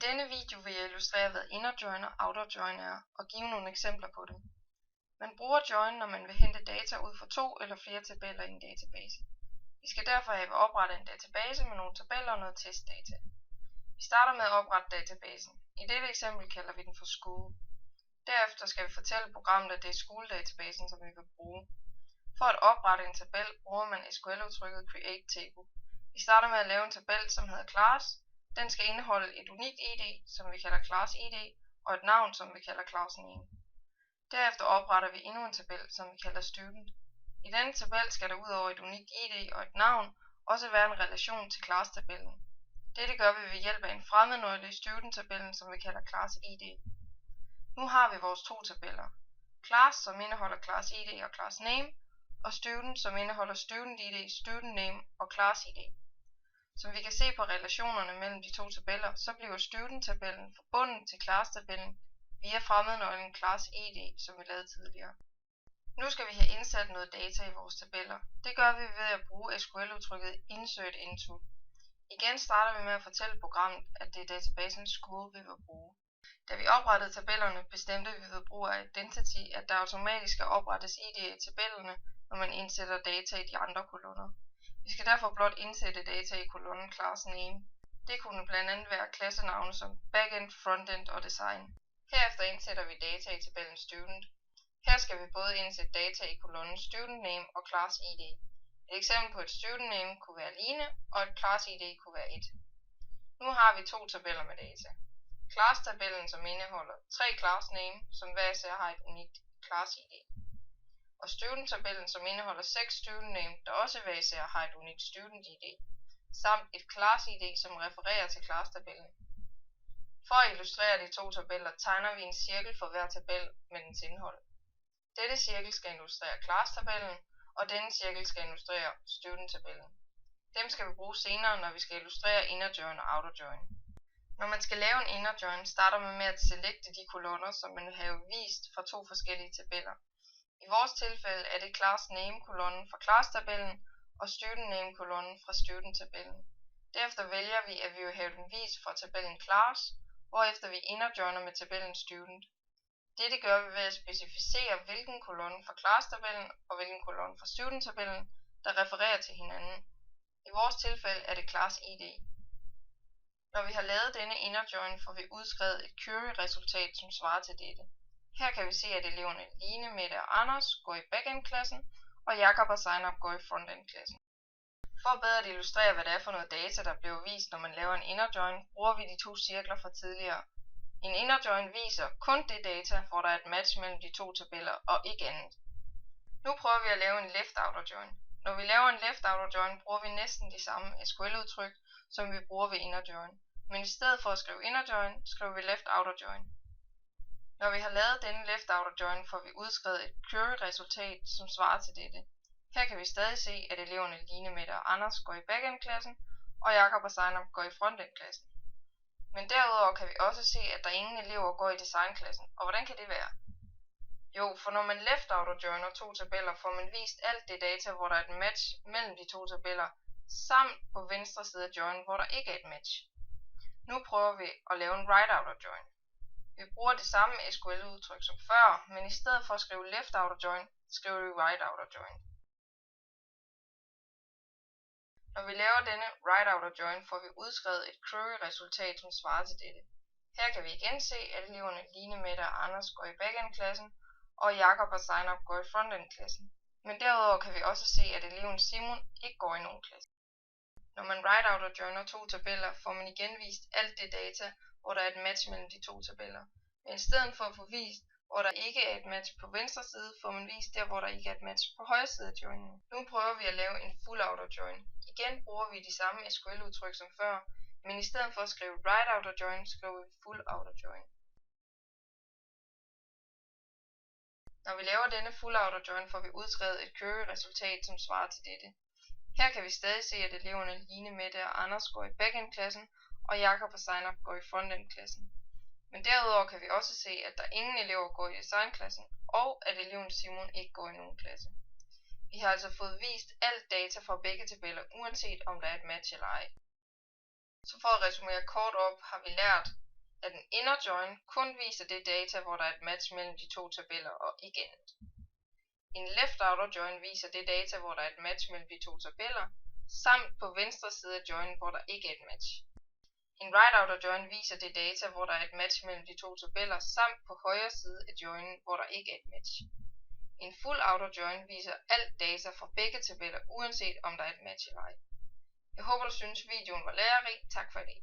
denne video vil jeg illustrere, hvad inner join og outer join er, og give nogle eksempler på dem. Man bruger join, når man vil hente data ud fra 2 eller flere tabeller i en database. Vi skal derfor have oprettet en database med nogle tabeller og noget testdata. Vi starter med at oprette databasen. I dette eksempel kalder vi den for school. Derefter skal vi fortælle programmet, at det er school-databasen, som vi vil bruge. For at oprette en tabel bruger man SQL-udtrykket create table. Vi starter med at lave en tabel, som hedder class. Den skal indeholde et unikt ID, som vi kalder class ID, og et navn, som vi kalder class name. Derefter opretter vi endnu en tabel, som vi kalder student. I denne tabel skal der udover et unikt ID og et navn også være en relation til class-tabellen. Dette gør vi ved hjælp af en fremmednøgle i student-tabellen, som vi kalder class ID. Nu har vi vores to tabeller. Class, som indeholder class ID og class name, og student, som indeholder student ID, student name og class ID. Som vi kan se på relationerne mellem de to tabeller, så bliver student-tabellen forbundet til class-tabellen via fremmednøglen class ID, som vi lavede tidligere. Nu skal vi have indsat noget data i vores tabeller. Det gør vi ved at bruge SQL-udtrykket insert into. Igen starter vi med at fortælle programmet, at det er databasen school, vi vil bruge. Da vi oprettede tabellerne, bestemte vi ved brug af identity, at der automatisk skal oprettes ID i tabellerne, når man indsætter data i de andre kolonner. Vi skal derfor blot indsætte data i kolonnen class name. Det kunne blandt andet være klassenavne som backend, frontend og design. Herefter indsætter vi data i tabellen student. Her skal vi både indsætte data i kolonnen student name og class ID. Et eksempel på et student name kunne være Line, og et class ID kunne være 1. Nu har vi to tabeller med data. Class-tabellen, som indeholder 3 class name, som hver især har et unikt class ID. Og student-tabellen, som indeholder 6 student name, der også hver især har et unikt student ID, samt et class ID, som refererer til class-tabellen. For at illustrere de to tabeller, tegner vi en cirkel for hver tabel med dens indhold. Dette cirkel skal illustrere class-tabellen, og denne cirkel skal illustrere student-tabellen. Dem skal vi bruge senere, når vi skal illustrere inner join og outer join. Når man skal lave en inner join, starter man med at selekte de kolonner, som man vil have vist fra to forskellige tabeller. I vores tilfælde er det class name-kolonnen fra class-tabellen og student name-kolonnen fra student-tabellen. Derefter vælger vi, at vi vil have den vist fra tabellen class, hvorefter vi inner joiner med tabellen student. Dette gør vi ved at specificere, hvilken kolonne fra class-tabellen og hvilken kolonne fra student-tabellen, der refererer til hinanden. I vores tilfælde er det class ID. Når vi har lavet denne inner join, får vi udskrevet et query-resultat, som svarer til dette. Her kan vi se, at eleverne Line, Mette og Anders går i backend-klassen, og Jakob og Signup går i frontend-klassen. For bedre at illustrere, hvad det er for noget data, der bliver vist, når man laver en inner join, bruger vi de to cirkler fra tidligere. En inner join viser kun det data, hvor der er et match mellem de to tabeller og ikke andet. Nu prøver vi at lave en left outer join. Når vi laver en left outer join, bruger vi næsten de samme SQL-udtryk, som vi bruger ved inner join. Men i stedet for at skrive inner join, skriver vi left outer join. Når vi har lavet denne left outer join, får vi udskrevet et query-resultat, som svarer til dette. Her kan vi stadig se, at eleverne Line, Mette og Anders går i backend-klassen, og Jakob og Signup går i frontend-klassen. Men derudover kan vi også se, at der ingen elever går i design-klassen. Og hvordan kan det være? Jo, for når man left outer joiner to tabeller, får man vist alt det data, hvor der er et match mellem de to tabeller, samt på venstre side af join, hvor der ikke er et match. Nu prøver vi at lave en right outer join. Vi bruger det samme SQL-udtryk som før, men i stedet for at skrive left outer join, skriver vi right outer join. Når vi laver denne right outer join, får vi udskrevet et query-resultat, som svarer til dette. Her kan vi igen se, at eleverne Line, Mette og Anders går i backend-klassen, og Jakob og Signup går i frontend-klassen. Men derudover kan vi også se, at eleven Simon ikke går i nogen klasse. Når man right outer joiner to tabeller, får man igen vist alt det data, hvor der er et match mellem de to tabeller. Men i stedet for at få vist, hvor der ikke er et match på venstre side, får man vist der, hvor der ikke er et match på højre side af joinen. Nu prøver vi at lave en full outer join. Igen bruger vi de samme SQL-udtryk som før, men i stedet for at skrive right outer join, skriver vi full outer join. Når vi laver denne full outer join, får vi udskrevet et query-resultat, som svarer til dette. Her kan vi stadig se, at eleverne Line, Mette og Anders går i backend-klassen, og Jakob og Signup går i frontend-klassen. Men derudover kan vi også se, at der ingen elever går i design-klassen, og at eleven Simon ikke går i nogen klasse. Vi har altså fået vist alt data fra begge tabeller, uanset om der er et match eller ej. Så for at resumere kort op, har vi lært, at en inner join kun viser det data, hvor der er et match mellem de to tabeller og ikke andet. En left outer join viser det data, hvor der er et match mellem de to tabeller, samt på venstre side af join, hvor der ikke er et match. En right outer join viser det data, hvor der er et match mellem de to tabeller, samt på højre side af joinen, hvor der ikke er et match. En full outer join viser alt data fra begge tabeller, uanset om der er et match eller ej. Jeg håber, du synes videoen var lærerig. Tak for i dag.